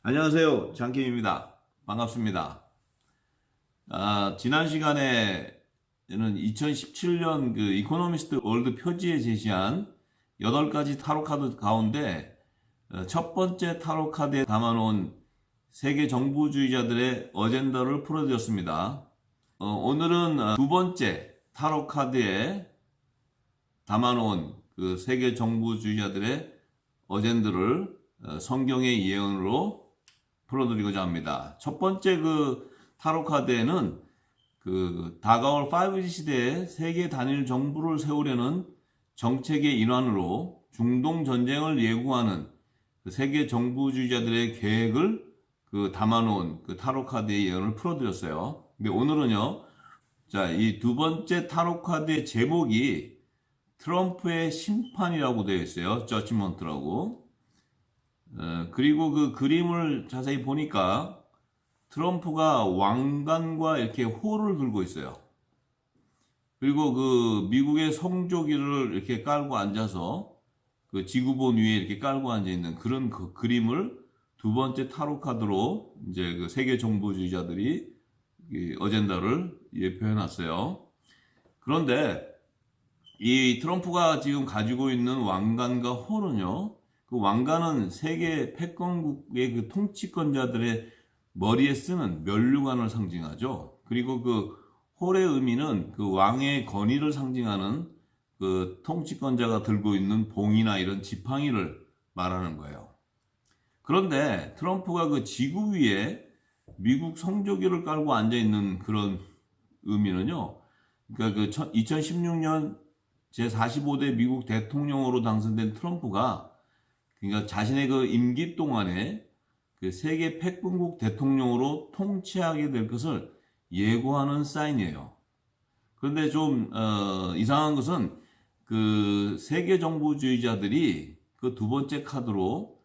안녕하세요. 장킴입니다. 반갑습니다. 지난 시간에는 2017년 그 이코노미스트 월드 표지에 제시한 8가지 타로 카드 가운데 첫 번째 타로 카드에 담아놓은 세계 정부주의자들의 어젠다를 풀어드렸습니다. 오늘은 두 번째 타로 카드에 담아놓은 그 세계 정부주의자들의 어젠다를 성경의 예언으로 풀어드리고자 합니다. 첫 번째 그 타로 카드에는 그 다가올 5G 시대에 세계 단일 정부를 세우려는 정책의 일환으로 중동 전쟁을 예고하는 그 세계 정부주의자들의 계획을 담아놓은 그 타로 카드의 예언을 풀어드렸어요. 근데 오늘은요, 자, 이 두 번째 타로 카드의 제목이 트럼프의 심판이라고 되어 있어요. 저지먼트라고. 그리고 그 그림을 자세히 보니까 트럼프가 왕관과 이렇게 호를 들고 있어요. 그리고 그 미국의 성조기를 이렇게 깔고 앉아서 그 지구본 위에 이렇게 깔고 앉아 있는 그런 그 그림을 두 번째 타로 카드로 이제 그 세계 정부주의자들이 이 어젠다를 예표해 놨어요. 그런데 이 트럼프가 지금 가지고 있는 왕관과 호는요, 그 왕관은 세계 패권국의 그 통치권자들의 머리에 쓰는 면류관을 상징하죠. 그리고 그 홀의 의미는 그 왕의 권위를 상징하는 그 통치권자가 들고 있는 봉이나 이런 지팡이를 말하는 거예요. 그런데 트럼프가 그 지구 위에 미국 성조기를 깔고 앉아 있는 그런 의미는요, 그러니까 그 2016년 제45대 미국 대통령으로 당선된 트럼프가 그러니까 자신의 그 임기 동안에 그 세계 패권국 대통령으로 통치하게 될 것을 예고하는 사인이에요. 그런데 좀 이상한 것은 그 세계 정부주의자들이 그 두 번째 카드로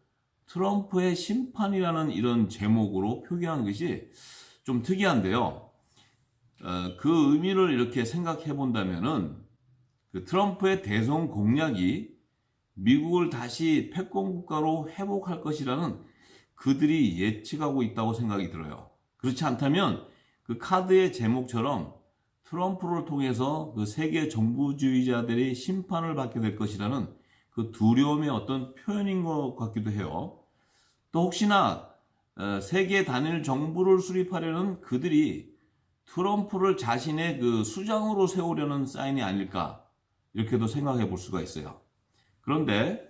트럼프의 심판이라는 이런 제목으로 표기한 것이 좀 특이한데요. 그 의미를 이렇게 생각해 본다면은 그 트럼프의 대선 공약이 미국을 다시 패권국가로 회복할 것이라는 그들이 예측하고 있다고 생각이 들어요. 그렇지 않다면 그 카드의 제목처럼 트럼프를 통해서 그 세계 정부주의자들이 심판을 받게 될 것이라는 그 두려움의 어떤 표현인 것 같기도 해요. 또 혹시나 세계 단일 정부를 수립하려는 그들이 트럼프를 자신의 그 수장으로 세우려는 사인이 아닐까 이렇게도 생각해 볼 수가 있어요. 그런데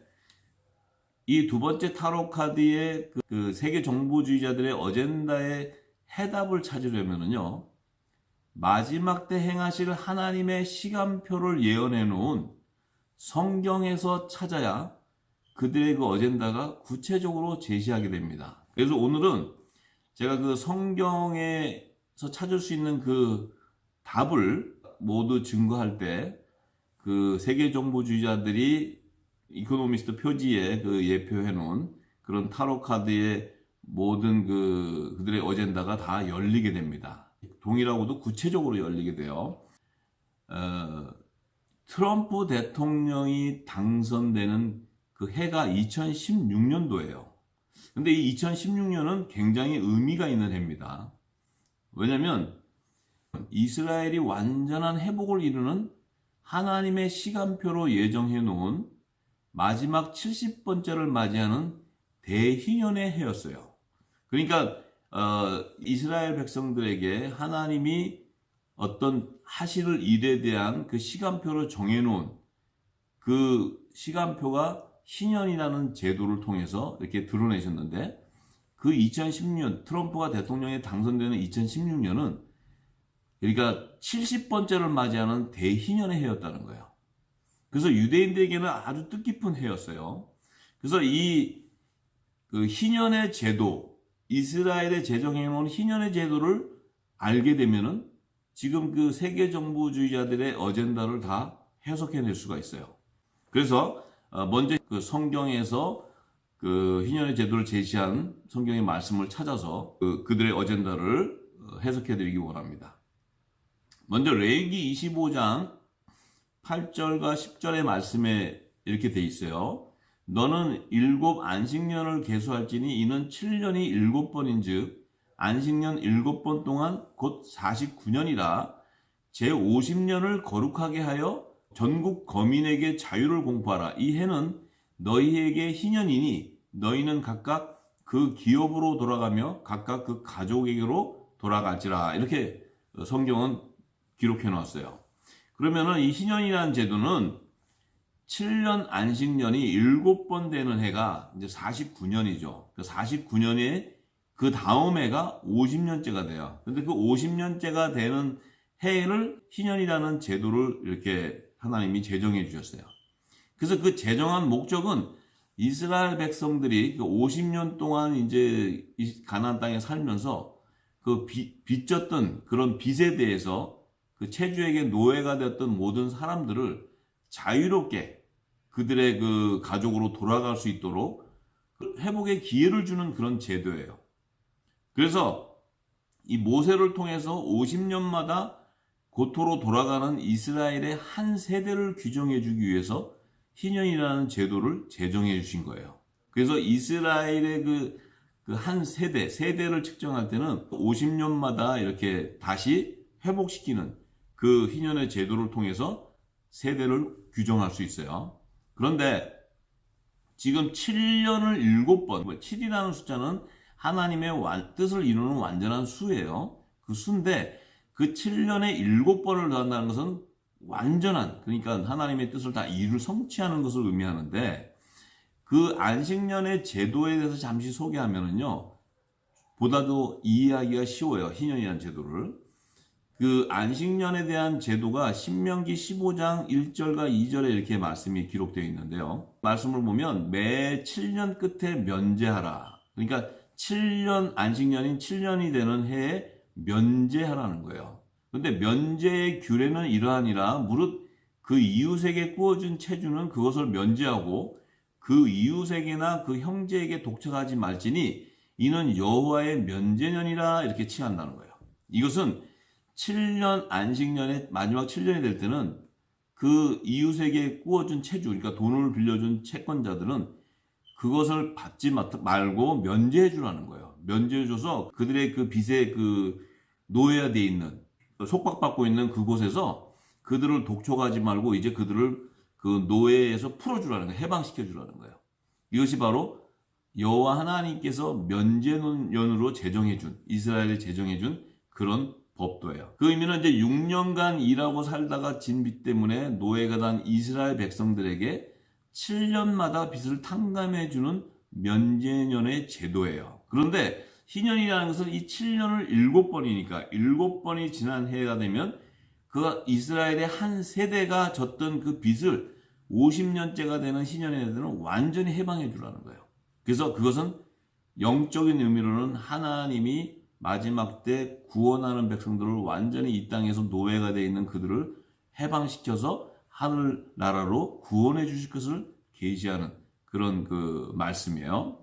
이 두 번째 타로 카드의 그 세계 정부주의자들의 어젠다의 해답을 찾으려면요, 마지막 때 행하실 하나님의 시간표를 예언해 놓은 성경에서 찾아야 그들의 그 어젠다가 구체적으로 제시하게 됩니다. 그래서 오늘은 제가 그 성경에서 찾을 수 있는 그 답을 모두 증거할 때 그 세계 정부주의자들이 이코노미스트 표지에 그 예표해 놓은 그런 타로 카드의 모든 그들의 어젠다가 다 열리게 됩니다. 동일하고도 구체적으로 열리게 돼요. 트럼프 대통령이 당선되는 그 해가 2016년도예요. 근데 이 2016년은 굉장히 의미가 있는 해입니다. 왜냐면 이스라엘이 완전한 회복을 이루는 하나님의 시간표로 예정해 놓은 마지막 70번째를 맞이하는 대희년의 해였어요. 그러니까 이스라엘 백성들에게 하나님이 어떤 하실 일에 대한 그 시간표를 정해놓은 그 시간표가 희년이라는 제도를 통해서 이렇게 드러내셨는데, 그 2016년 트럼프가 대통령에 당선되는 2016년은 그러니까 70번째를 맞이하는 대희년의 해였다는 거예요. 그래서 유대인들에게는 아주 뜻깊은 해였어요. 그래서 그 희년의 제도, 이스라엘의 제정해놓은 희년의 제도를 알게 되면은 지금 그 세계 정부주의자들의 어젠다를 다 해석해낼 수가 있어요. 그래서 먼저 그 성경에서 그 희년의 제도를 제시한 성경의 말씀을 찾아서 그들의 어젠다를 해석해드리기 원합니다. 먼저 레위기 25장 8절과 10절의 말씀에 이렇게 돼 있어요. 너는 7안식년을 계수할지니 이는 7년이 7번인즉 안식년 7번 동안 곧 49년이라 제50년을 거룩하게 하여 전국 거민에게 자유를 공포하라. 이 해는 너희에게 희년이니 너희는 각각 그 기업으로 돌아가며 각각 그 가족에게로 돌아갈지라. 이렇게 성경은 기록해 놓았어요. 그러면은 이 희년이라는 제도는 7년 안식년이 7번 되는 해가 이제 49년이죠. 그 49년에 그 다음 해가 50년째가 돼요. 근데 그 50년째가 되는 해를 희년이라는 제도를 이렇게 하나님이 제정해 주셨어요. 그래서 그 제정한 목적은 이스라엘 백성들이 그 50년 동안 이제 가나안 땅에 살면서 그 빚졌던 그런 빚에 대해서 그 체주에게 노예가 되었던 모든 사람들을 자유롭게 그들의 그 가족으로 돌아갈 수 있도록 회복의 기회를 주는 그런 제도예요. 그래서 이 모세를 통해서 50년마다 고토로 돌아가는 이스라엘의 한 세대를 규정해 주기 위해서 희년이라는 제도를 제정해 주신 거예요. 그래서 이스라엘의 그 한 세대를 측정할 때는 50년마다 이렇게 다시 회복시키는 그 희년의 제도를 통해서 세대를 규정할 수 있어요. 그런데 지금 7년을 7번, 7이라는 숫자는 하나님의 뜻을 이루는 완전한 수예요. 그 수인데 그 7년에 7번을 더한다는 것은 완전한, 그러니까 하나님의 뜻을 다 성취하는 것을 의미하는데, 그 안식년의 제도에 대해서 잠시 소개하면은요, 보다도 이해하기가 쉬워요. 희년이라는 제도를. 그 안식년에 대한 제도가 신명기 15장 1절과 2절에 이렇게 말씀이 기록되어 있는데요. 말씀을 보면 매 7년 끝에 면제하라. 그러니까 7년 안식년인 7년이 되는 해에 면제하라는 거예요. 근데 면제의 규례는 이러하니라. 무릇 그 이웃에게 구워준 체주는 그것을 면제하고 그 이웃에게나 그 형제에게 독촉하지 말지니 이는 여호와의 면제년이라. 이렇게 칭한다는 거예요. 이것은 7년 안식년의 마지막 7년이 될 때는 그 이웃에게 구워준 체주, 그러니까 돈을 빌려준 채권자들은 그것을 받지 말고 면제해 주라는 거예요. 면제해 줘서 그들의 그 빚에 그 노예화되어 있는, 속박받고 있는 그곳에서 그들을 독촉하지 말고 이제 그들을 그 노예에서 풀어주라는 거예요. 해방시켜주라는 거예요. 이것이 바로 여호와 하나님께서 면제년으로 제정해준, 이스라엘에 제정해준 그런 법도예요. 그 의미는 이제 6년간 일하고 살다가 진 빚 때문에 노예가 된 이스라엘 백성들에게 7년마다 빚을 탕감해주는 면제년의 제도예요. 그런데 희년이라는 것은 이 7년을 7번이니까 7번이 지난 해가 되면 그 이스라엘의 한 세대가 졌던 그 빚을 50년째가 되는 희년의 애들은 완전히 해방해 주라는 거예요. 그래서 그것은 영적인 의미로는 하나님이 마지막 때 구원하는 백성들을 완전히 이 땅에서 노예가 되어 있는 그들을 해방시켜서 하늘나라로 구원해 주실 것을 계시하는 그런 그 말씀이에요.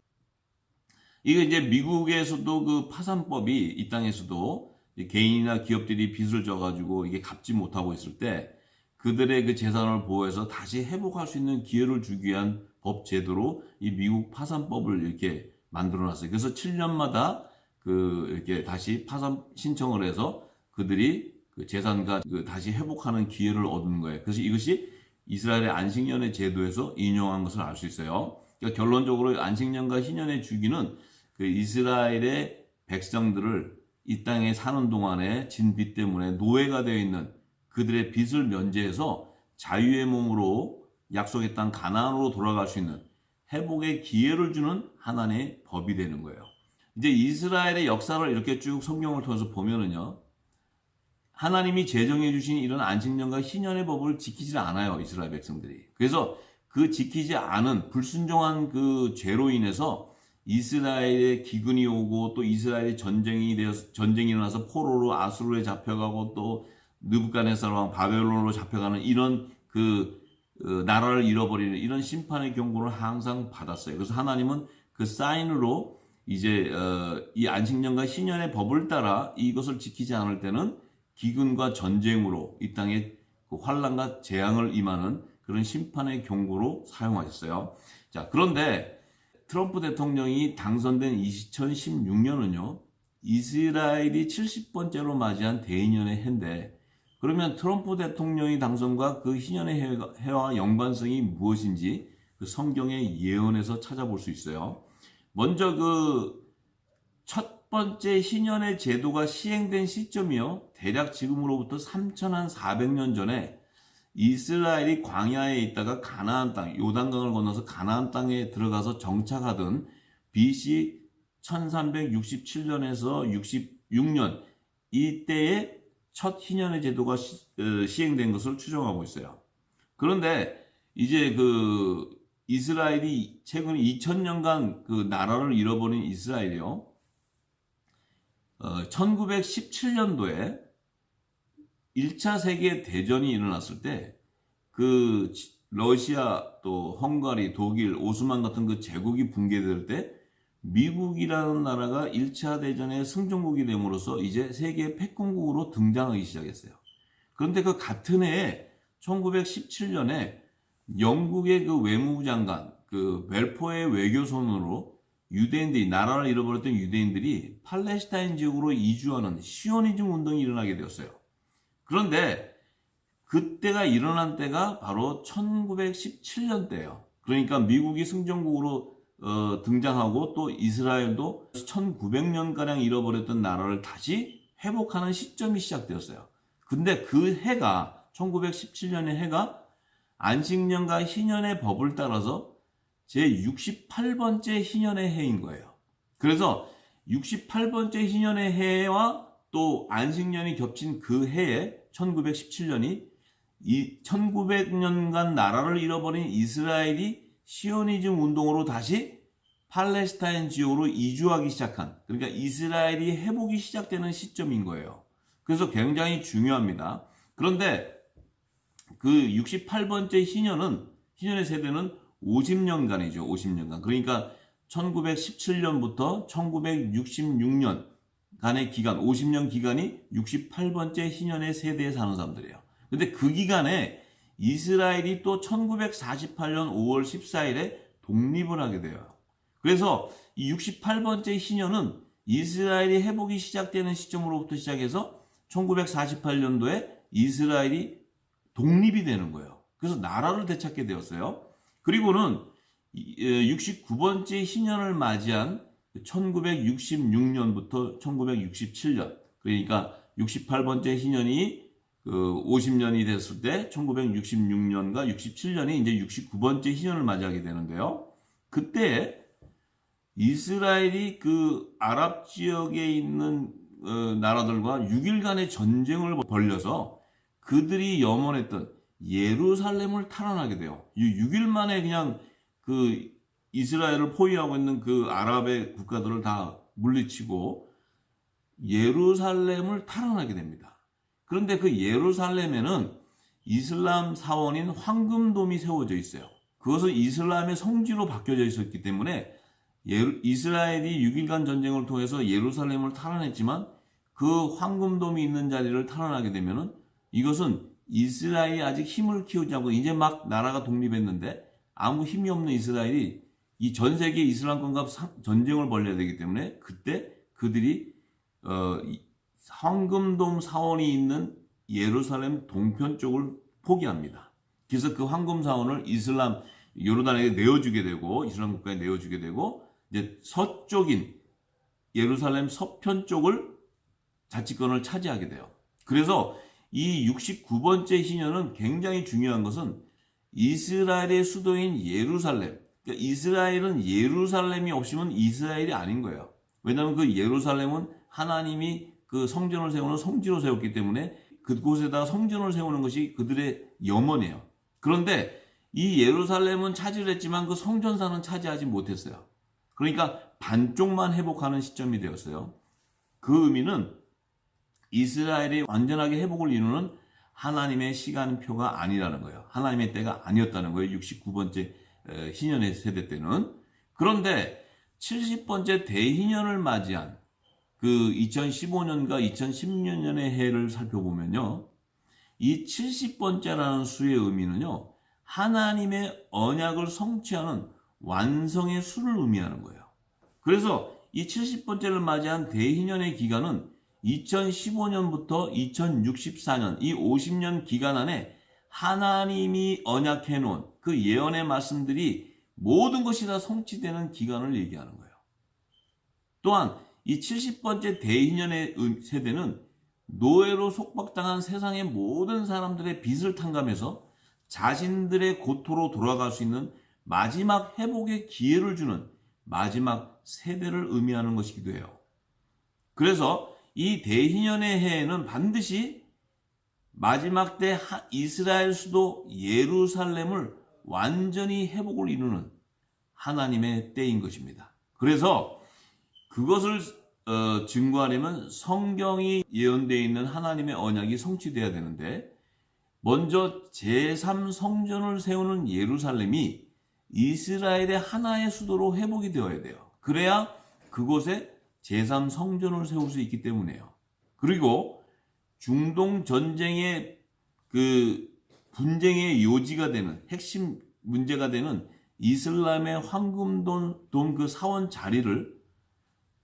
이게 이제 미국에서도 그 파산법이 이 땅에서도 개인이나 기업들이 빚을 져가지고 이게 갚지 못하고 있을 때 그들의 그 재산을 보호해서 다시 회복할 수 있는 기회를 주기 위한 법 제도로 이 미국 파산법을 이렇게 만들어 놨어요. 그래서 7년마다 그 이렇게 다시 파산 신청을 해서 그들이 그 재산과 그 다시 회복하는 기회를 얻는 거예요. 그래서 이것이 이스라엘의 안식년의 제도에서 인용한 것을 알 수 있어요. 그러니까 결론적으로 안식년과 희년의 주기는 그 이스라엘의 백성들을 이 땅에 사는 동안에 진 빚 때문에 노예가 되어 있는 그들의 빚을 면제해서 자유의 몸으로 약속의 땅 가나안으로 돌아갈 수 있는 회복의 기회를 주는 하나님의 법이 되는 거예요. 이제 이스라엘의 역사를 이렇게 쭉 성경을 통해서 보면은요, 하나님이 제정해 주신 이런 안식년과 희년의 법을 지키지 않아요, 이스라엘 백성들이. 그래서 그 지키지 않은 불순종한 그 죄로 인해서 이스라엘의 기근이 오고 또 이스라엘의 전쟁이 일어나서 포로로 아수르에 잡혀가고 또 느부갓네살 왕 바벨론으로 잡혀가는 이런 그 나라를 잃어버리는 이런 심판의 경고를 항상 받았어요. 그래서 하나님은 그 사인으로 이제 이 안식년과 희년의 법을 따라 이것을 지키지 않을 때는 기근과 전쟁으로 이 땅에 그 환난과 재앙을 임하는 그런 심판의 경고로 사용하셨어요. 자, 그런데 트럼프 대통령이 당선된 2016년은요, 이스라엘이 70번째로 맞이한 대인연의 해인데, 그러면 트럼프 대통령의 당선과 그 희년의 해와 연관성이 무엇인지 그 성경의 예언에서 찾아볼 수 있어요. 먼저 그 첫 번째 희년의 제도가 시행된 시점이요, 대략 지금으로부터 3,400년 전에 이스라엘이 광야에 있다가 가나안 땅, 요단강을 건너서 가나안 땅에 들어가서 정착하던 BC 1367년에서 66년 이때에 첫 희년의 제도가 시행된 것을 추정하고 있어요. 그런데 이제 그 이스라엘이 최근 2000년간 그 나라를 잃어버린 이스라엘이요, 1917년도에 1차 세계 대전이 일어났을 때 그 러시아 또 헝가리, 독일, 오스만 같은 그 제국이 붕괴될 때 미국이라는 나라가 1차 대전의 승전국이 됨으로써 이제 세계 패권국으로 등장하기 시작했어요. 그런데 그 같은 해에 1917년에 영국의 그 외무부 장관 그 벨포의 외교선언으로 유대인들이, 나라를 잃어버렸던 유대인들이 팔레스타인 지역으로 이주하는 시오니즘 운동이 일어나게 되었어요. 그런데 그때가 일어난 때가 바로 1917년대예요. 그러니까 미국이 승전국으로 등장하고 또 이스라엘도 1900년가량 잃어버렸던 나라를 다시 회복하는 시점이 시작되었어요. 근데 그 해가 1917년의 해가 안식년과 희년의 법을 따라서 제68번째 희년의 해인 거예요. 그래서 68번째 희년의 해와 또 안식년이 겹친 그 해에 1917년이 이 1900년간 나라를 잃어버린 이스라엘이 시오니즘 운동으로 다시 팔레스타인 지역으로 이주하기 시작한, 그러니까 이스라엘이 회복이 시작되는 시점인 거예요. 그래서 굉장히 중요합니다. 그런데 그 68번째 희년의 세대는 50년간이죠. 50년간. 그러니까 1917년부터 1966년간의 기간, 50년 기간이 68번째 희년의 세대에 사는 사람들이에요. 근데 그 기간에 이스라엘이 또 1948년 5월 14일에 독립을 하게 돼요. 그래서 이 68번째 희년은 이스라엘이 회복이 시작되는 시점으로부터 시작해서 1948년도에 이스라엘이 독립이 되는 거예요. 그래서 나라를 되찾게 되었어요. 그리고는 69번째 희년을 맞이한 1966년부터 1967년, 그러니까 68번째 희년이 50년이 됐을 때 1966년과 67년이 이제 69번째 희년을 맞이하게 되는데요. 그때 이스라엘이 그 아랍 지역에 있는 나라들과 6일간의 전쟁을 벌려서 그들이 염원했던 예루살렘을 탈환하게 돼요. 6일 만에 그냥 그 이스라엘을 포위하고 있는 그 아랍의 국가들을 다 물리치고 예루살렘을 탈환하게 됩니다. 그런데 그 예루살렘에는 이슬람 사원인 황금돔이 세워져 있어요. 그것은 이슬람의 성지로 바뀌어져 있었기 때문에 이스라엘이 6일간 전쟁을 통해서 예루살렘을 탈환했지만 그 황금돔이 있는 자리를 탈환하게 되면은 이것은 이스라엘이 아직 힘을 키우지 않고 이제 막 나라가 독립했는데 아무 힘이 없는 이스라엘이 이 전 세계 이슬람권과 전쟁을 벌여야 되기 때문에 그때 그들이 황금돔 사원이 있는 예루살렘 동편 쪽을 포기합니다. 그래서 그 황금 사원을 이슬람 요르단에게 내어주게 되고 이슬람 국가에 내어주게 되고 이제 서쪽인 예루살렘 서편 쪽을 자치권을 차지하게 돼요. 그래서 이 69번째 희년은 굉장히 중요한 것은 이스라엘의 수도인 예루살렘, 그러니까 이스라엘은 예루살렘이 없으면 이스라엘이 아닌 거예요. 왜냐하면 그 예루살렘은 하나님이 그 성전을 세우는 성지로 세웠기 때문에 그곳에다가 성전을 세우는 것이 그들의 염원이에요. 그런데 이 예루살렘은 차지를 했지만 그 성전사는 차지하지 못했어요. 그러니까 반쪽만 회복하는 시점이 되었어요. 그 의미는 이스라엘이 완전하게 회복을 이루는 하나님의 시간표가 아니라는 거예요. 하나님의 때가 아니었다는 거예요. 69번째 희년의 세대 때는. 그런데 70번째 대희년을 맞이한 그 2015년과 2016년의 해를 살펴보면요. 이 70번째라는 수의 의미는요. 하나님의 언약을 성취하는 완성의 수를 의미하는 거예요. 그래서 이 70번째를 맞이한 대희년의 기간은 2015년부터 2064년 이 50년 기간 안에 하나님이 언약해 놓은 그 예언의 말씀들이 모든 것이 다 성취되는 기간을 얘기하는 거예요. 또한 이 70번째 대희년의 세대는 노예로 속박당한 세상의 모든 사람들의 빚을 탕감해서 자신들의 고토로 돌아갈 수 있는 마지막 회복의 기회를 주는 마지막 세대를 의미하는 것이기도 해요. 그래서 이 대희년의 해에는 반드시 마지막 때 이스라엘 수도 예루살렘을 완전히 회복을 이루는 하나님의 때인 것입니다. 그래서 그것을 증거하려면 성경이 예언되어 있는 하나님의 언약이 성취되어야 되는데, 먼저 제3성전을 세우는 예루살렘이 이스라엘의 하나의 수도로 회복이 되어야 돼요. 그래야 그곳에 제3성전을 세울 수 있기 때문이에요. 그리고 중동 전쟁의 그 분쟁의 요지가 되는 핵심 문제가 되는 이슬람의 황금돈 그 사원 자리를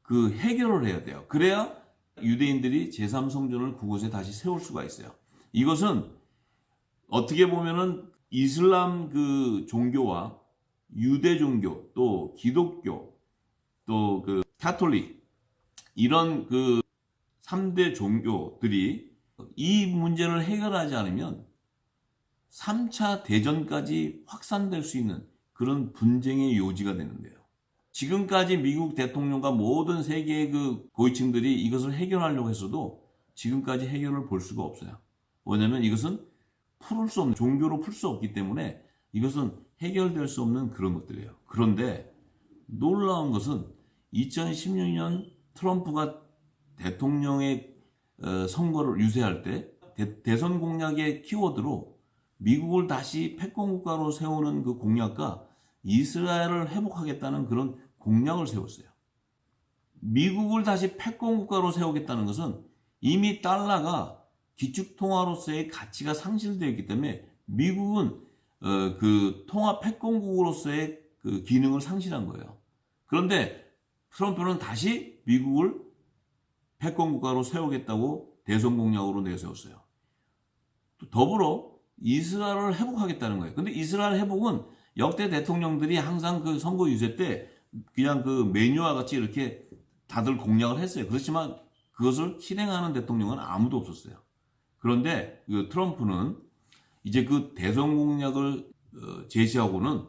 그 해결을 해야 돼요. 그래야 유대인들이 제3성전을 그곳에 다시 세울 수가 있어요. 이것은 어떻게 보면은 이슬람 그 종교와 유대 종교, 또 기독교, 또 그 카톨릭, 이런 그 3대 종교들이 이 문제를 해결하지 않으면 3차 대전까지 확산될 수 있는 그런 분쟁의 요지가 되는데요. 지금까지 미국 대통령과 모든 세계의 그 고위층들이 이것을 해결하려고 했어도 지금까지 해결을 볼 수가 없어요. 왜냐하면 이것은 풀을 수 없는, 종교로 풀 수 없기 때문에 이것은 해결될 수 없는 그런 것들이에요. 그런데 놀라운 것은 2016년 트럼프가 대통령의 선거를 유세할 때 대선 공약의 키워드로 미국을 다시 패권국가로 세우는 그 공약과 이스라엘을 회복하겠다는 그런 공약을 세웠어요. 미국을 다시 패권국가로 세우겠다는 것은 이미 달러가 기축통화로서의 가치가 상실되어 있기 때문에 미국은 그 통화 패권국으로서의 그 기능을 상실한 거예요. 그런데 트럼프는 다시 미국을 패권국가로 세우겠다고 대선 공약으로 내세웠어요. 더불어 이스라엘을 회복하겠다는 거예요. 근데 이스라엘 회복은 역대 대통령들이 항상 그 선거 유세 때 그냥 그 메뉴와 같이 이렇게 다들 공약을 했어요. 그렇지만 그것을 실행하는 대통령은 아무도 없었어요. 그런데 그 트럼프는 이제 그 대선 공약을 제시하고는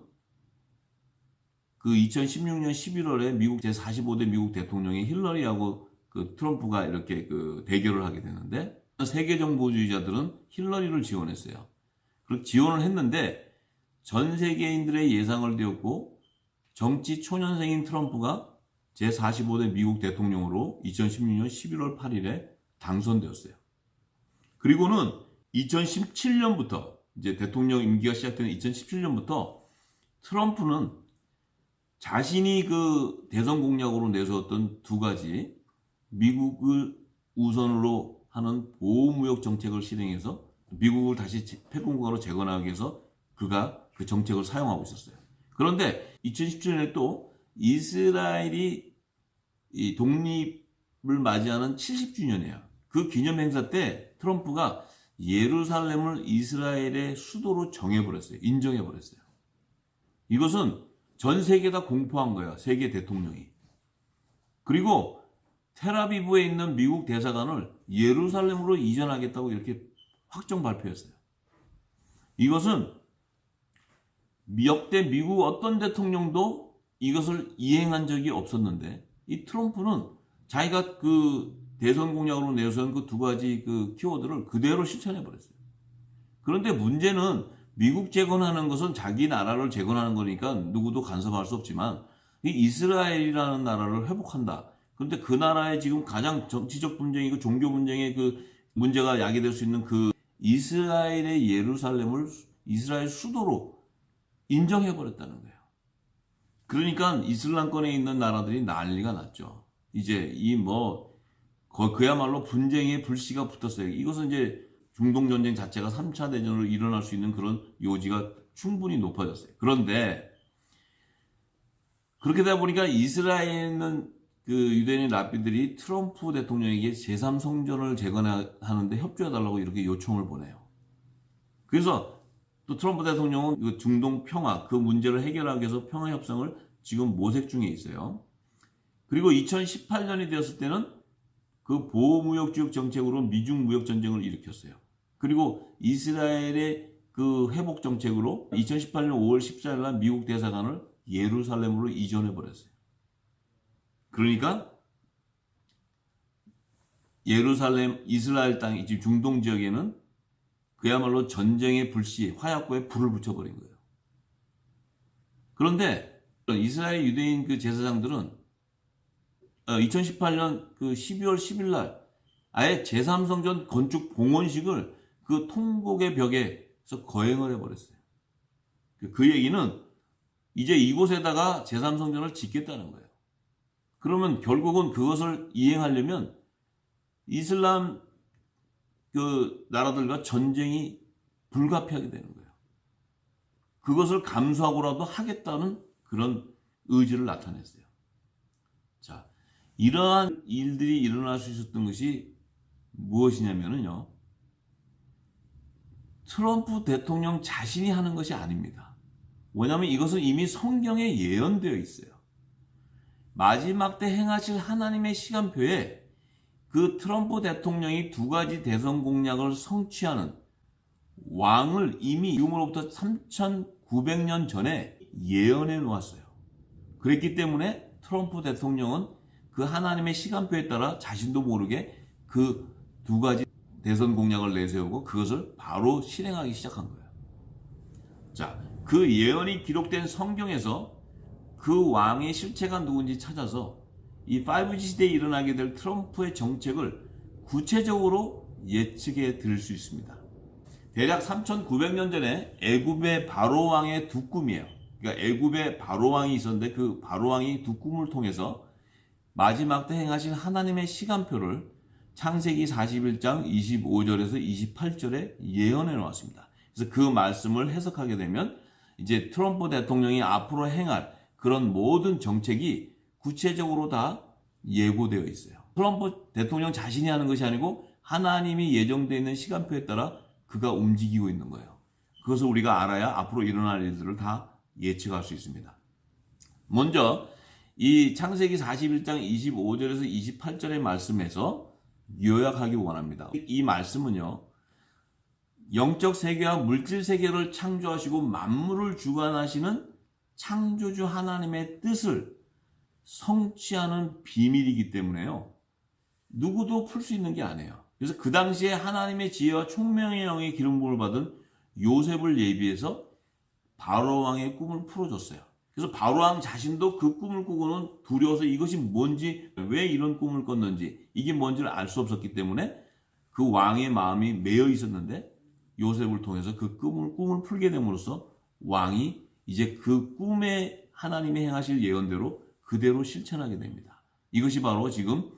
그 2016년 11월에 미국 제45대 미국 대통령이 힐러리하고 그 트럼프가 이렇게 그 대결을 하게 되는데, 세계 정보주의자들은 힐러리를 지원했어요. 그리고 지원을 했는데 전 세계인들의 예상을 띄웠고 정치 초년생인 트럼프가 제45대 미국 대통령으로 2016년 11월 8일에 당선되었어요. 그리고는 2017년부터 이제 대통령 임기가 시작되는 2017년부터 트럼프는 자신이 그 대선 공약으로 내세웠던 두 가지 미국을 우선으로 하는 보호무역 정책을 실행해서 미국을 다시 패권국가로 재건하기 위해서 그가 그 정책을 사용하고 있었어요. 그런데 2017년에 또 이스라엘이 이 독립을 맞이하는 70주년이에요. 그 기념 행사 때 트럼프가 예루살렘을 이스라엘의 수도로 정해버렸어요. 인정해버렸어요. 이것은 전 세계 다 공포한 거야. 세계 대통령이. 그리고 텔아비브에 있는 미국 대사관을 예루살렘으로 이전하겠다고 이렇게 확정 발표했어요. 이것은 역대 미국 어떤 대통령도 이것을 이행한 적이 없었는데 이 트럼프는 자기가 그 대선 공약으로 내세운 그 두 가지 그 키워드를 그대로 실천해 버렸어요. 그런데 문제는 미국 재건하는 것은 자기 나라를 재건하는 거니까 누구도 간섭할 수 없지만 이 이스라엘이라는 나라를 회복한다. 그런데 그 나라의 지금 가장 정치적 분쟁이고 종교 분쟁의 그 문제가 야기될 수 있는 그 이스라엘의 예루살렘을 이스라엘 수도로 인정해 버렸다는 거예요. 그러니까 이슬람권에 있는 나라들이 난리가 났죠. 이제 그야말로 분쟁의 불씨가 붙었어요. 이것은 이제 중동 전쟁 자체가 3차 대전으로 일어날 수 있는 그런 요지가 충분히 높아졌어요. 그런데 그렇게 되다 보니까 이스라엘에 있는 그 유대인 랍비들이 트럼프 대통령에게 제3성전을 재건하는데 협조해달라고 이렇게 요청을 보내요. 그래서 또 트럼프 대통령은 그 중동 평화, 그 문제를 해결하기 위해서 평화 협상을 지금 모색 중에 있어요. 그리고 2018년이 되었을 때는 그 보호무역지역 정책으로 미중 무역 전쟁을 일으켰어요. 그리고 이스라엘의 그 회복 정책으로 2018년 5월 14일 날 미국 대사관을 예루살렘으로 이전해 버렸어요. 그러니까 예루살렘, 이스라엘 땅, 지금 중동 지역에는 그야말로 전쟁의 불씨, 화약고에 불을 붙여버린 거예요. 그런데 이스라엘 유대인 그 제사장들은 2018년 그 12월 10일 날 아예 제3성전 건축 봉헌식을 그 통곡의 벽에서 거행을 해버렸어요. 그 얘기는 이제 이곳에다가 제3성전을 짓겠다는 거예요. 그러면 결국은 그것을 이행하려면 이슬람 그 나라들과 전쟁이 불가피하게 되는 거예요. 그것을 감수하고라도 하겠다는 그런 의지를 나타냈어요. 자, 이러한 일들이 일어날 수 있었던 것이 무엇이냐면요. 트럼프 대통령 자신이 하는 것이 아닙니다. 왜냐하면 이것은 이미 성경에 예언되어 있어요. 마지막 때 행하실 하나님의 시간표에 그 트럼프 대통령이 두 가지 대선 공약을 성취하는 왕을 이미 지금으로부터 3,900년 전에 예언해 놓았어요. 그랬기 때문에 트럼프 대통령은 그 하나님의 시간표에 따라 자신도 모르게 그 두 가지 대선 공약을 내세우고 그것을 바로 실행하기 시작한 거예요. 자, 그 예언이 기록된 성경에서 그 왕의 실체가 누군지 찾아서 이 5G 시대에 일어나게 될 트럼프의 정책을 구체적으로 예측해 드릴 수 있습니다. 대략 3,900년 전에 애굽의 바로 왕의 두 꿈이에요. 그러니까 애굽의 바로 왕이 있었는데 그 바로 왕이 두 꿈을 통해서 마지막 때 행하신 하나님의 시간표를 창세기 41장 25절에서 28절에 예언해 놓았습니다. 그래서 그 말씀을 해석하게 되면 이제 트럼프 대통령이 앞으로 행할 그런 모든 정책이 구체적으로 다 예고되어 있어요. 트럼프 대통령 자신이 하는 것이 아니고 하나님이 예정되어 있는 시간표에 따라 그가 움직이고 있는 거예요. 그것을 우리가 알아야 앞으로 일어날 일들을 다 예측할 수 있습니다. 먼저 이 창세기 41장 25절에서 28절의 말씀에서 요약하기 원합니다. 이 말씀은요. 영적 세계와 물질 세계를 창조하시고 만물을 주관하시는 창조주 하나님의 뜻을 성취하는 비밀이기 때문에요. 누구도 풀 수 있는 게 아니에요. 그래서 그 당시에 하나님의 지혜와 총명의 영의 기름 부음을 받은 요셉을 예비해서 바로 왕의 꿈을 풀어줬어요. 그래서 바로 왕 자신도 그 꿈을 꾸고는 두려워서 이것이 뭔지, 왜 이런 꿈을 꿨는지, 이게 뭔지를 알 수 없었기 때문에 그 왕의 마음이 매여 있었는데 요셉을 통해서 그 꿈을 풀게 됨으로써 왕이 이제 그 꿈에 하나님이 행하실 예언대로 그대로 실천하게 됩니다. 이것이 바로 지금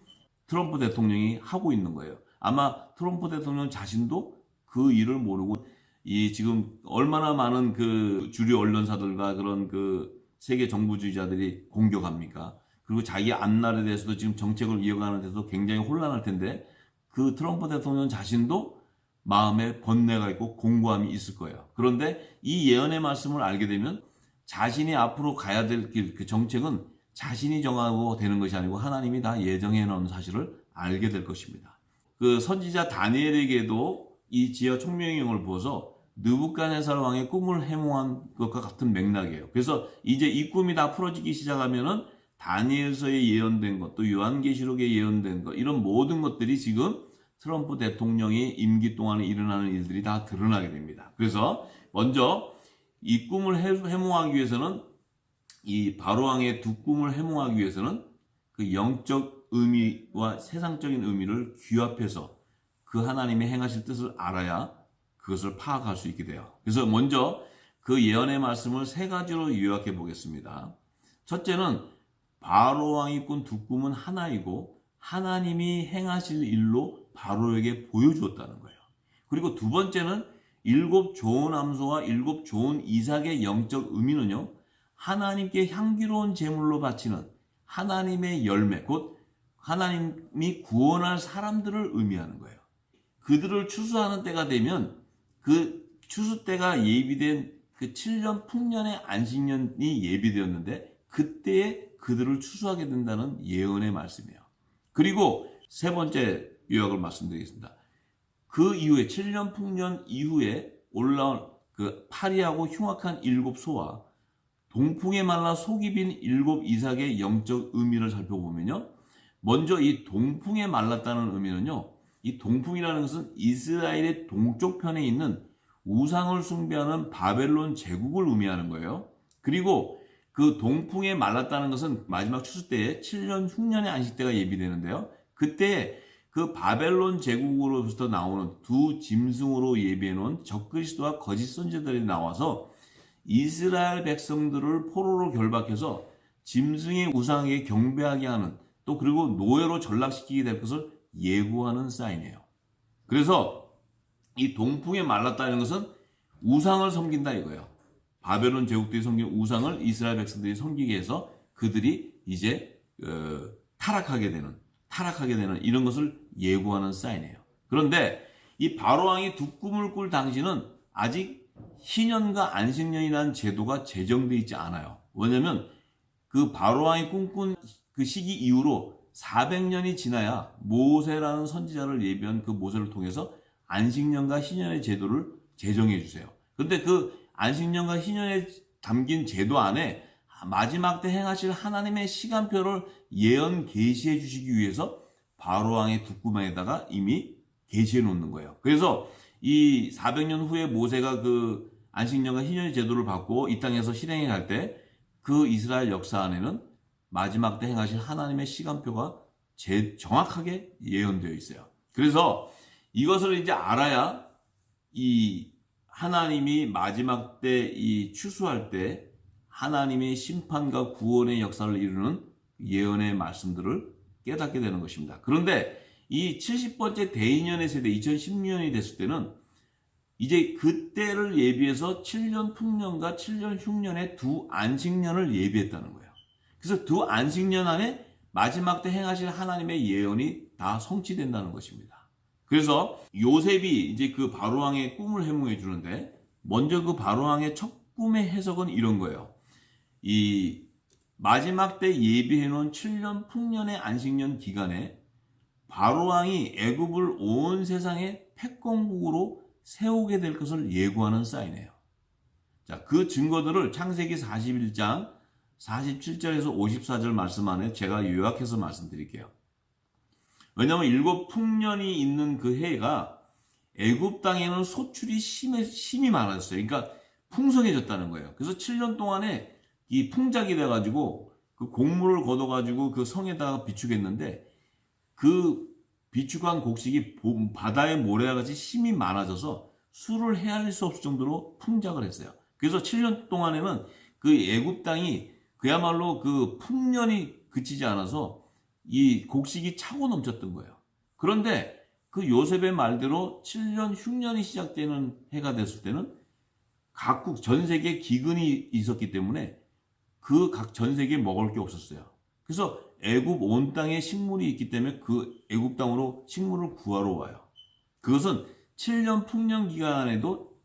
트럼프 대통령이 하고 있는 거예요. 아마 트럼프 대통령 자신도 그 일을 모르고 이 지금 얼마나 많은 그 주류 언론사들과 그런 그 세계 정부주의자들이 공격합니까? 그리고 자기 앞날에 대해서도 지금 정책을 이어가는 데도 굉장히 혼란할 텐데 그 트럼프 대통령 자신도 마음에 번뇌가 있고 공고함이 있을 거예요. 그런데 이 예언의 말씀을 알게 되면 자신이 앞으로 가야 될 길, 그 정책은 자신이 정하고 되는 것이 아니고 하나님이 다 예정해 놓은 사실을 알게 될 것입니다. 그 선지자 다니엘에게도 이 지혜와 총명의 영을 부어서 느부갓네살 왕의 꿈을 해몽한 것과 같은 맥락이에요. 그래서 이제 이 꿈이 다 풀어지기 시작하면은 다니엘서에 예언된 것, 또 요한계시록에 예언된 것, 이런 모든 것들이 지금 트럼프 대통령의 임기 동안에 일어나는 일들이 다 드러나게 됩니다. 그래서 먼저 이 꿈을 해몽하기 위해서는 이 바로왕의 두 꿈을 해몽하기 위해서는 그 영적 의미와 세상적인 의미를 규합해서 그 하나님의 행하실 뜻을 알아야 그것을 파악할 수 있게 돼요. 그래서 먼저 그 예언의 말씀을 세 가지로 요약해 보겠습니다. 첫째는 바로왕이 꾼 두 꿈은 하나이고 하나님이 행하실 일로 바로에게 보여주었다는 거예요. 그리고 두 번째는 일곱 좋은 암소와 일곱 좋은 이삭의 영적 의미는요, 하나님께 향기로운 제물로 바치는 하나님의 열매, 곧 하나님이 구원할 사람들을 의미하는 거예요. 그들을 추수하는 때가 되면 그 추수 때가 예비된 그 7년 풍년의 안식년이 예비되었는데 그때에 그들을 추수하게 된다는 예언의 말씀이에요. 그리고 세 번째 요약을 말씀드리겠습니다. 그 이후에 7년 풍년 이후에 올라온 그 파리하고 흉악한 7소와 동풍에 말라 속이 빈 7 이삭의 영적 의미를 살펴보면요. 먼저 이 동풍에 말랐다는 의미는요. 이 동풍이라는 것은 이스라엘의 동쪽 편에 있는 우상을 숭배하는 바벨론 제국을 의미하는 거예요. 그리고 그 동풍에 말랐다는 것은 마지막 추수 때에 7년 흉년의 안식 때가 예비되는데요. 그때 그 바벨론 제국으로부터 나오는 두 짐승으로 예비해 놓은 적그리스도와 거짓 선지자들이 나와서 이스라엘 백성들을 포로로 결박해서 짐승의 우상에게 경배하게 하는, 또 그리고 노예로 전락시키게 될 것을 예고하는 사인이에요. 그래서 이 동풍에 말랐다는 것은 우상을 섬긴다 이거예요. 바벨론 제국들이 섬긴 우상을 이스라엘 백성들이 섬기게 해서 그들이 이제 타락하게 되는 이런 것을 예고하는 사인이에요. 그런데 이 바로왕이 두 꿈을 꿀 당시는 아직 희년과 안식년이라는 제도가 제정되어 있지 않아요. 왜냐하면 그 바로왕이 꿈꾼 그 시기 이후로 400년이 지나야 모세라는 선지자를 예비한 그 모세를 통해서 안식년과 희년의 제도를 제정해 주세요. 그런데 그 안식년과 희년에 담긴 제도 안에 마지막 때 행하실 하나님의 시간표를 예언 계시해 주시기 위해서 바로왕의 두 꿈에다가 이미 계시해 놓는 거예요. 그래서 이 400년 후에 모세가 그 안식년과 희년의 제도를 받고 이 땅에서 실행해 갈 때 그 이스라엘 역사 안에는 마지막 때 행하실 하나님의 시간표가 정확하게 예언되어 있어요. 그래서 이것을 이제 알아야 이 하나님이 마지막 때 이 추수할 때 하나님의 심판과 구원의 역사를 이루는 예언의 말씀들을 깨닫게 되는 것입니다. 그런데 이 70번째 대인년의 세대 2016년이 됐을 때는 이제 그때를 예비해서 7년 풍년과 7년 흉년의 두 안식년을 예비했다는 거예요. 그래서 두 안식년 안에 마지막 때 행하실 하나님의 예언이 다 성취된다는 것입니다. 그래서 요셉이 이제 그 바로왕의 꿈을 해몽해 주는데 먼저 그 바로왕의 첫 꿈의 해석은 이런 거예요. 이 마지막 때 예비해 놓은 7년 풍년의 안식년 기간에 바로왕이 애굽을 온 세상의 패권국으로 세우게 될 것을 예고하는 사인이에요. 자, 그 증거들을 창세기 41장 47절에서 54절 말씀 안에 제가 요약해서 말씀드릴게요. 왜냐하면 7 풍년이 있는 그 해가 애굽 땅에는 소출이 심히 많아졌어요. 그러니까 풍성해졌다는 거예요. 그래서 7년 동안에 이 풍작이 돼가지고 그 곡물을 걷어가지고 그 성에다가 비추겠는데 그 비축한 곡식이 바다의 모래와 같이 심히 많아져서 술을 헤아릴 수 없을 정도로 풍작을 했어요. 그래서 7년 동안에는 그 애굽 땅이 그야말로 그 풍년이 그치지 않아서 이 곡식이 차고 넘쳤던 거예요. 그런데 그 요셉의 말대로 7년 흉년이 시작되는 해가 됐을 때는 각국 전 세계에 기근이 있었기 때문에 그 각 전 세계에 먹을 게 없었어요. 그래서 애굽 온 땅에 식물이 있기 때문에 그 애굽 땅으로 식물을 구하러 와요. 그것은 7년 풍년 기간에도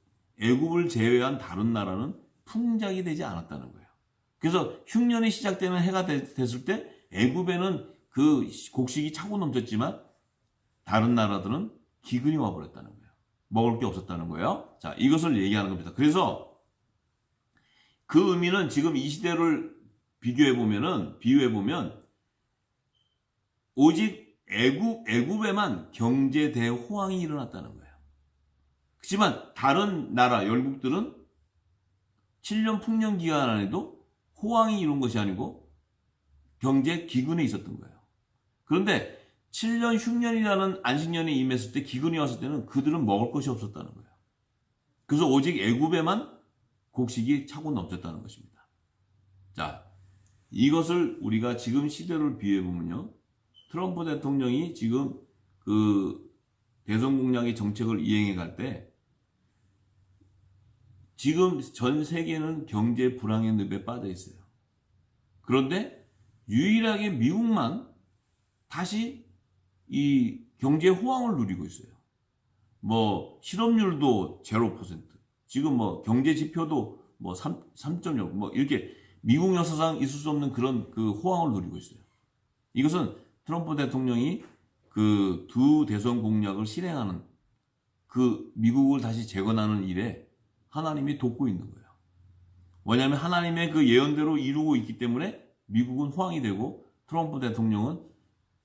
애굽을 제외한 다른 나라는 풍작이 되지 않았다는 거예요. 그래서 흉년이 시작되는 해가 됐을 때 애굽에는 그 곡식이 차고 넘쳤지만 다른 나라들은 기근이 와버렸다는 거예요. 먹을 게 없었다는 거예요. 자, 이것을 얘기하는 겁니다. 그래서 그 의미는 지금 이 시대를 비유해보면 오직 애굽에만 경제 대호황이 일어났다는 거예요. 그렇지만 다른 나라 열국들은 7년 풍년 기간 안에도 호황이 이룬 것이 아니고 경제 기근에 있었던 거예요. 그런데 7년 흉년이라는 안식년이 임했을 때 기근이 왔을 때는 그들은 먹을 것이 없었다는 거예요. 그래서 오직 애굽에만 곡식이 차고 넘쳤다는 것입니다. 자, 이것을 우리가 지금 시대를 비유해보면요. 트럼프 대통령이 지금 그 대선 공약의 정책을 이행해 갈 때 지금 전 세계는 경제 불황의 늪에 빠져 있어요. 그런데 유일하게 미국만 다시 이 경제 호황을 누리고 있어요. 뭐 실업률도 0%, 지금 뭐 경제 지표도 뭐 3.0, 뭐 이렇게 미국 역사상 있을 수 없는 그런 그 호황을 누리고 있어요. 이것은 트럼프 대통령이 그 두 대선 공약을 실행하는 그 미국을 다시 재건하는 일에 하나님이 돕고 있는 거예요. 왜냐하면 하나님의 그 예언대로 이루고 있기 때문에 미국은 호황이 되고 트럼프 대통령은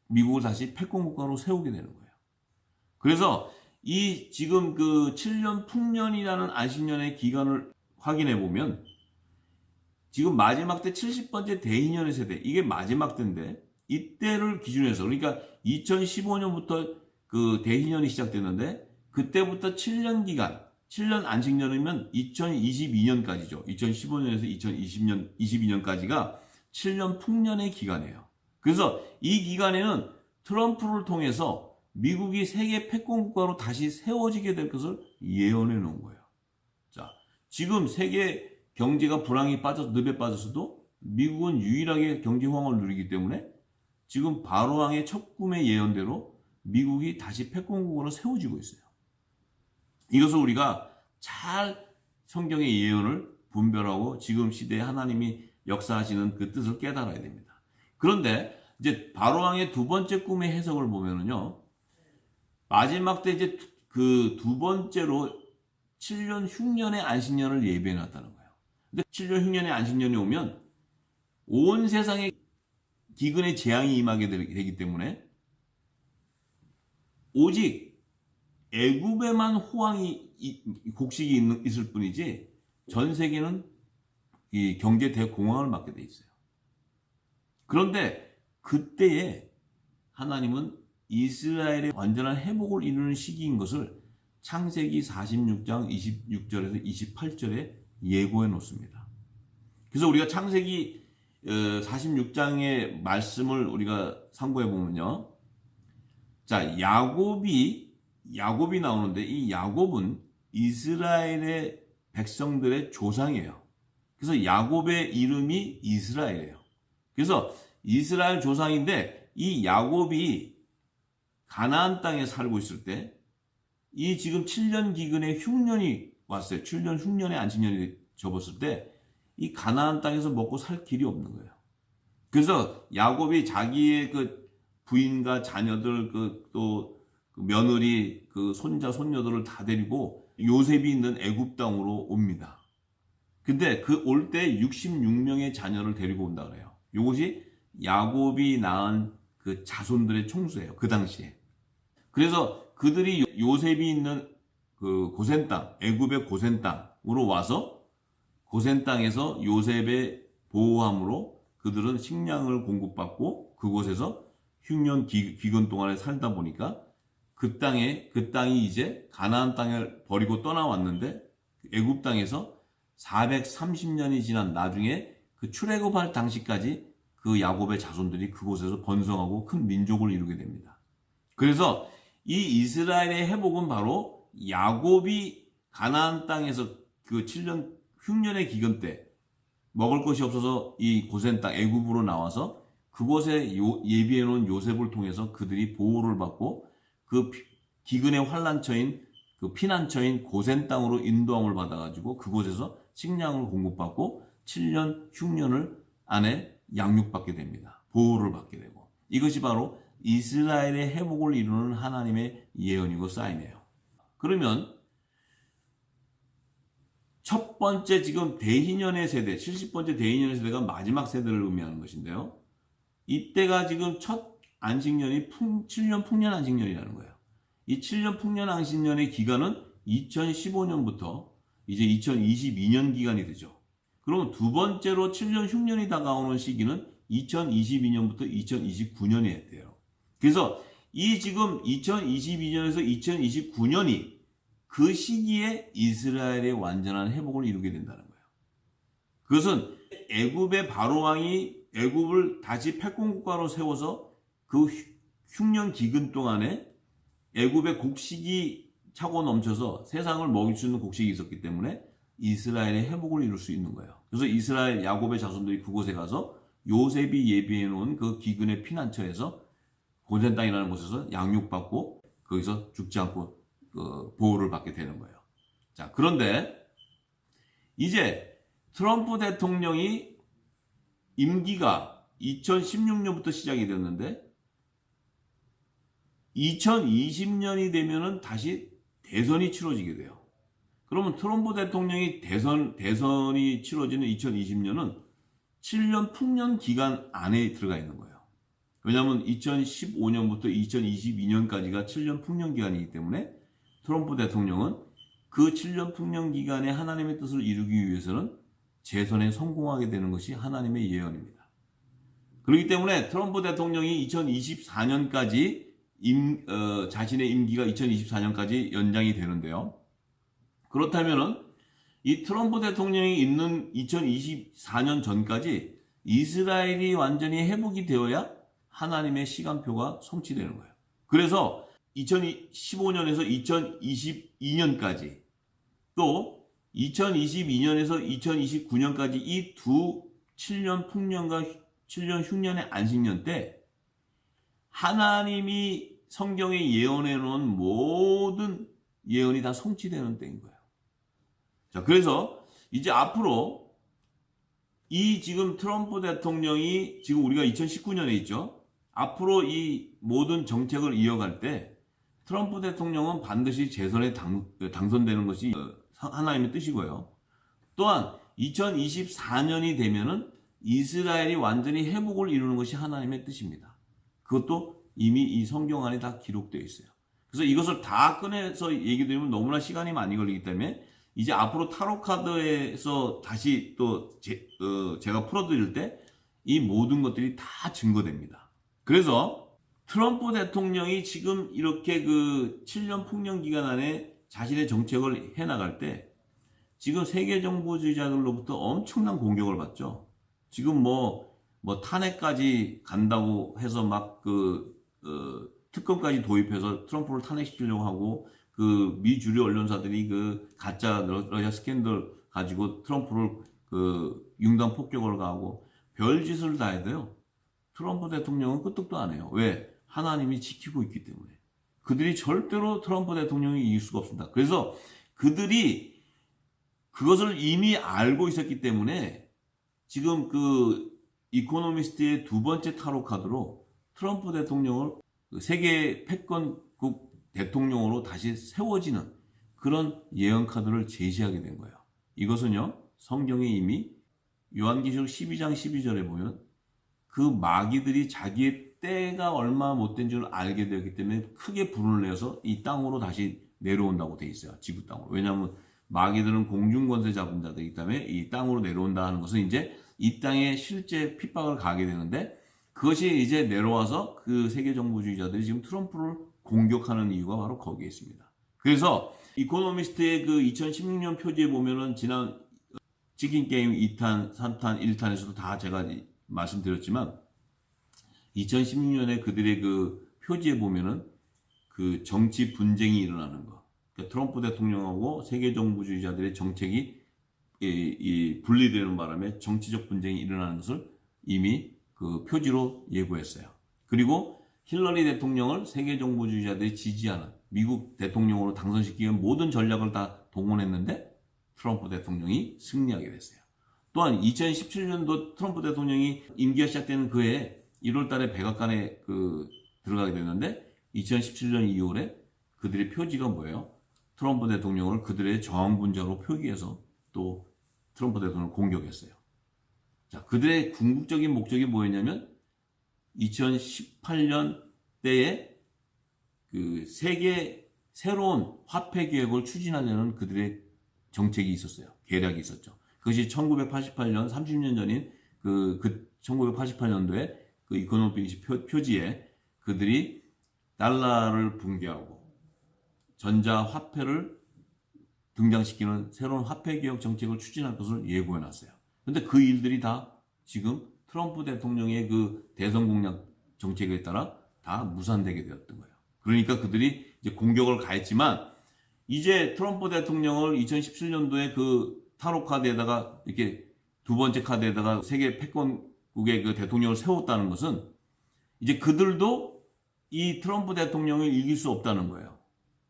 미국을 다시 패권국가로 세우게 되는 거예요. 그래서 이 지금 그 7년 풍년이라는 안식년의 기간을 확인해 보면 지금 마지막 때 70번째 대인연의 세대, 이게 마지막 때인데 이때를 기준으로 해서, 그러니까 2015년부터 그 대인연이 시작됐는데 그때부터 7년 기간, 7년 안식년이면 2022년까지죠. 2015년에서 2022년까지가 7년 풍년의 기간이에요. 그래서 이 기간에는 트럼프를 통해서 미국이 세계 패권국가로 다시 세워지게 될 것을 예언해 놓은 거예요. 자, 지금 세계 경제가 불황이 늪에 빠졌어도 미국은 유일하게 경제 호황을 누리기 때문에 지금 바로왕의 첫 꿈의 예언대로 미국이 다시 패권국가로 세워지고 있어요. 이것을 우리가 잘 성경의 예언을 분별하고 지금 시대에 하나님이 역사하시는 그 뜻을 깨달아야 됩니다. 그런데 이제 바로왕의 두 번째 꿈의 해석을 보면은요, 마지막 때 이제 그 두 번째로 7년 흉년의 안식년을 예비해 놨다는 거예요. 근데 7년 흉년의 안식년이 오면 온 세상에 기근의 재앙이 임하게 되기 때문에 오직 애굽에만 호황이 곡식이 있을 뿐이지 전 세계는 이 경제 대공황을 맞게 돼 있어요. 그런데 그때에 하나님은 이스라엘의 완전한 회복을 이루는 시기인 것을 창세기 46장 26절에서 28절에 예고해 놓습니다. 그래서 우리가 창세기 46장의 말씀을 우리가 참고해 보면요, 자, 야곱이 나오는데 이 야곱은 이스라엘의 백성들의 조상이에요. 그래서 야곱의 이름이 이스라엘이에요. 그래서 이스라엘 조상인데 이 야곱이 가나안 땅에 살고 있을 때 이 지금 7년 기근의 흉년이 왔어요. 7년 흉년의 안식년이 접었을 때 이 가나안 땅에서 먹고 살 길이 없는 거예요. 그래서 야곱이 자기의 그 부인과 자녀들 또 며느리 손자 손녀들을 다 데리고 요셉이 있는 애굽 땅으로 옵니다. 근데 그 올 때 66명의 자녀를 데리고 온다 그래요. 이것이 야곱이 낳은 그 자손들의 총수예요. 그 당시에. 그래서 그들이 요셉이 있는 그 고센 땅, 애굽의 고센 땅으로 와서 고센 땅에서 요셉의 보호함으로 그들은 식량을 공급받고 그곳에서 흉년 기근 동안에 살다 보니까 그 땅이 이제 가나안 땅을 버리고 떠나왔는데 애굽 땅에서 430년이 지난 나중에 그 출애굽할 당시까지 그 야곱의 자손들이 그곳에서 번성하고 큰 민족을 이루게 됩니다. 그래서 이 이스라엘의 회복은 바로 야곱이 가나안 땅에서 그 7년 흉년의 기근 때 먹을 것이 없어서 이 고센 땅 애굽으로 나와서 그곳에 예비해 놓은 요셉을 통해서 그들이 보호를 받고 그 기근의 환란처인 그 피난처인 고센 땅으로 인도함을 받아가지고 그곳에서 식량을 공급받고 7년 흉년을 안에 양육받게 됩니다. 보호를 받게 되고, 이것이 바로 이스라엘의 회복을 이루는 하나님의 예언이고 사인이에요. 그러면 첫 번째 지금 대희년의 세대, 70번째 대희년의 세대가 마지막 세대를 의미하는 것인데요. 이때가 지금 첫 안식년이 7년 풍년 안식년이라는 거예요. 이 7년 풍년 안식년의 기간은 2015년부터 이제 2022년 기간이 되죠. 그럼 두 번째로 7년 흉년이 다가오는 시기는 2022년부터 2029년이 돼요. 그래서 이 지금 2022년에서 2029년이 그 시기에 이스라엘의 완전한 회복을 이루게 된다는 거예요. 그것은 애굽의 바로왕이 애굽을 다시 패권국가로 세워서 그 흉년 기근 동안에 애굽의 곡식이 차고 넘쳐서 세상을 먹일 수 있는 곡식이 있었기 때문에 이스라엘의 회복을 이룰 수 있는 거예요. 그래서 이스라엘 야곱의 자손들이 그곳에 가서 요셉이 예비해 놓은 그 기근의 피난처에서 고센 땅이라는 곳에서 양육받고 거기서 죽지 않고 보호를 받게 되는 거예요. 자, 그런데 이제 트럼프 대통령이 임기가 2016년부터 시작이 됐는데 2020년이 되면은 다시 대선이 치러지게 돼요. 그러면 트럼프 대통령이 대선이 치러지는 2020년은 7년 풍년 기간 안에 들어가 있는 거예요. 왜냐하면 2015년부터 2022년까지가 7년 풍년 기간이기 때문에 트럼프 대통령은 그 7년 풍년 기간에 하나님의 뜻을 이루기 위해서는 재선에 성공하게 되는 것이 하나님의 예언입니다. 그렇기 때문에 트럼프 대통령이 2024년까지 자신의 임기가 2024년까지 연장이 되는데요. 그렇다면은 이 트럼프 대통령이 있는 2024년 전까지 이스라엘이 완전히 회복이 되어야 하나님의 시간표가 성취되는 거예요. 그래서 2015년에서 2022년까지 또 2022년에서 2029년까지 이 두 7년 풍년과 7년 흉년의 안식년 때 하나님이 성경에 예언해 놓은 모든 예언이 다 성취되는 때인 거예요. 자, 그래서 이제 앞으로 이 지금 트럼프 대통령이 지금 우리가 2019년에 있죠. 앞으로 이 모든 정책을 이어갈 때 트럼프 대통령은 반드시 재선에 당선되는 것이 하나님의 뜻이고요. 또한 2024년이 되면은 이스라엘이 완전히 회복을 이루는 것이 하나님의 뜻입니다. 그것도 이미 이 성경 안에 다 기록되어 있어요. 그래서 이것을 다 꺼내서 얘기 드리면 너무나 시간이 많이 걸리기 때문에 이제 앞으로 타로 카드에서 다시 또 제가 풀어드릴 때 이 모든 것들이 다 증거됩니다. 그래서 트럼프 대통령이 지금 이렇게 그 7년 풍년 기간 안에 자신의 정책을 해나갈 때 지금 세계 정부주의자들로부터 엄청난 공격을 받죠. 지금 뭐 탄핵까지 간다고 해서 막 특검까지 도입해서 트럼프를 탄핵시키려고 하고 그 미 주류 언론사들이 그 가짜 러시아 스캔들 가지고 트럼프를 융단 폭격을 가하고 별짓을 다 해도요. 트럼프 대통령은 끄떡도 안 해요. 왜? 하나님이 지키고 있기 때문에. 그들이 절대로 트럼프 대통령이 이길 수가 없습니다. 그래서 그들이 그것을 이미 알고 있었기 때문에 지금 이코노미스트의 두 번째 타로 카드로 트럼프 대통령을 세계 패권국 대통령으로 다시 세워지는 그런 예언 카드를 제시하게 된 거예요. 이것은요, 성경에 이미 요한계시록 12장 12절에 보면 그 마귀들이 자기의 때가 얼마 못된 줄 알게 되었기 때문에 크게 불을 내서 이 땅으로 다시 내려온다고 돼 있어요. 지구 땅으로. 왜냐하면 마귀들은 공중권세 잡은 자들이기 때문에 이 땅으로 내려온다 하는 것은 이제 이 땅에 실제 핍박을 가게 되는데 그것이 이제 내려와서 그 세계 정부주의자들이 지금 트럼프를 공격하는 이유가 바로 거기에 있습니다. 그래서 이코노미스트의 그 2016년 표지에 보면은 지난 치킨 게임 2탄, 3탄, 1탄에서도 다 제가 말씀드렸지만 2016년에 그들의 그 표지에 보면은 그 정치 분쟁이 일어나는 거. 그러니까 트럼프 대통령하고 세계 정부주의자들의 정책이 분리되는 바람에 정치적 분쟁이 일어나는 것을 이미 그 표지로 예고했어요. 그리고 힐러리 대통령을 세계 정부주의자들이 지지하는 미국 대통령으로 당선시키기 위한 모든 전략을 다 동원했는데 트럼프 대통령이 승리하게 됐어요. 또한 2017년도 트럼프 대통령이 임기가 시작되는 그해 1월 달에 백악관에 들어가게 됐는데 2017년 2월에 그들의 표지가 뭐예요? 트럼프 대통령을 그들의 저항군자로 표기해서 또 트럼프 대통령을 공격했어요. 자, 그들의 궁극적인 목적이 뭐였냐면 2018년 때에 그 세계 새로운 화폐 개혁을 추진하려는 그들의 정책이 있었어요. 계략이 있었죠. 그것이 1988년 30년 전인 1988년도에 그 이코노미스 표지에 그들이 달러를 붕괴하고 전자 화폐를 등장시키는 새로운 화폐 개혁 정책을 추진할 것을 예고해 놨어요. 그런데 그 일들이 다 지금 트럼프 대통령의 그 대선 공약 정책에 따라 다 무산되게 되었던 거예요. 그러니까 그들이 이제 공격을 가했지만 이제 트럼프 대통령을 2017년도에 그 타로 카드에다가 이렇게 두 번째 카드에다가 세계 패권국의 그 대통령을 세웠다는 것은 이제 그들도 이 트럼프 대통령을 이길 수 없다는 거예요.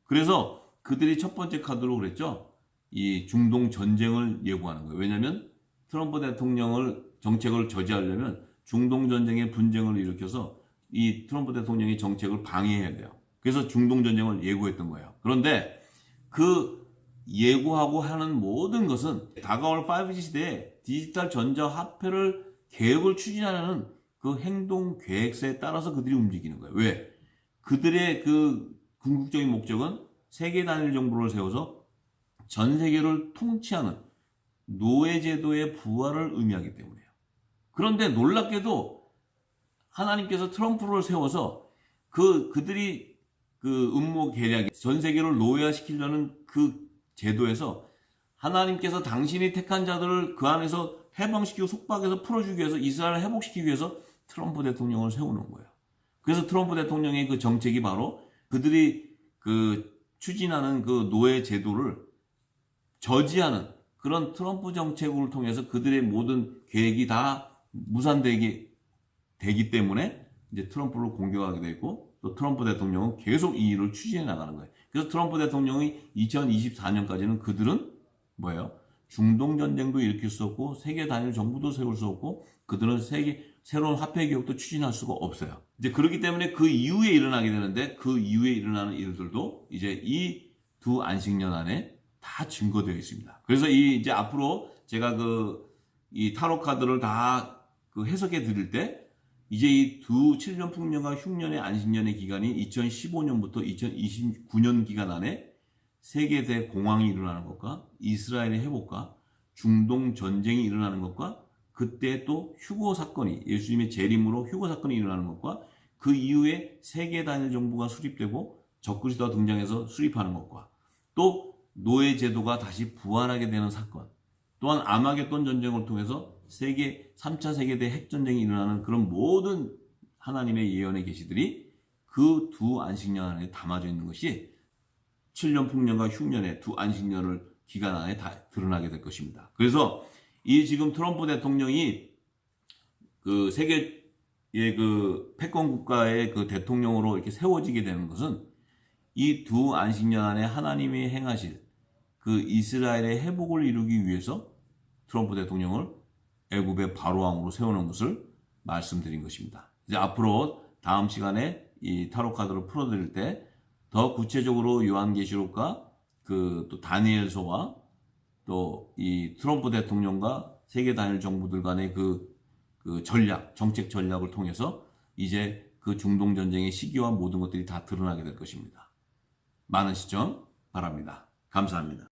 그래서 그들이 첫 번째 카드로 그랬죠. 이 중동 전쟁을 예고하는 거예요. 왜냐하면 트럼프 대통령을 정책을 저지하려면 중동 전쟁의 분쟁을 일으켜서 이 트럼프 대통령의 정책을 방해해야 돼요. 그래서 중동 전쟁을 예고했던 거예요. 그런데 그 예고하고 하는 모든 것은 다가올 5G 시대에 디지털 전자화폐를 개혁을 추진하는 그 행동 계획서에 따라서 그들이 움직이는 거예요. 왜? 그들의 그 궁극적인 목적은 세계 단일 정부를 세워서 전 세계를 통치하는 노예제도의 부활을 의미하기 때문이에요. 그런데 놀랍게도 하나님께서 트럼프를 세워서 그들이 그 음모 계략, 전 세계를 노예화시키려는 그 제도에서 하나님께서 당신이 택한 자들을 그 안에서 해방시키고 속박해서 풀어주기 위해서 이스라엘을 회복시키기 위해서 트럼프 대통령을 세우는 거예요. 그래서 트럼프 대통령의 그 정책이 바로 그들이 그 추진하는 그 노예 제도를 저지하는 그런 트럼프 정책을 통해서 그들의 모든 계획이 다 무산되기 때문에 이제 트럼프를 공격하게 되고 또 트럼프 대통령은 계속 이 일을 추진해 나가는 거예요. 그래서 트럼프 대통령이 2024년까지는 그들은 뭐예요? 중동 전쟁도 일으킬 수 없고 세계 단일 정부도 세울 수 없고 그들은 새로운 화폐 개혁도 추진할 수가 없어요. 이제 그렇기 때문에 그 이후에 일어나게 되는데 그 이후에 일어나는 일들도 이제 이 두 안식년 안에 다 증거되어 있습니다. 그래서 이제 앞으로 제가 이 타로 카드를 다 그 해석해 드릴 때 이제 이 두 7년 풍년과 흉년의 안식년의 기간이 2015년부터 2029년 기간 안에 세계 대공황이 일어나는 것과 이스라엘의 회복과 중동 전쟁이 일어나는 것과 그때 또 휴거 사건이 예수님의 재림으로 휴거 사건이 일어나는 것과 그 이후에 세계 단일 정부가 수립되고 적그리스도가 등장해서 수립하는 것과 또 노예 제도가 다시 부활하게 되는 사건 또한 아마겟돈 전쟁을 통해서 3차 세계대 핵전쟁이 일어나는 그런 모든 하나님의 예언의 계시들이 그 두 안식년 안에 담아져 있는 것이 7년 풍년과 흉년의 두 안식년을 기간 안에 다 드러나게 될 것입니다. 그래서 이 지금 트럼프 대통령이 그 세계의 그 패권 국가의 그 대통령으로 이렇게 세워지게 되는 것은 이 두 안식년 안에 하나님이 행하실 그 이스라엘의 회복을 이루기 위해서 트럼프 대통령을 애굽의 바로왕으로 세우는 것을 말씀드린 것입니다. 이제 앞으로 다음 시간에 이 타로 카드를 풀어드릴 때 더 구체적으로 요한계시록과 그 또 다니엘서와 또 이 트럼프 대통령과 세계 단일 정부들 간의 그 전략, 정책 전략을 통해서 이제 그 중동 전쟁의 시기와 모든 것들이 다 드러나게 될 것입니다. 많은 시청 바랍니다. 감사합니다.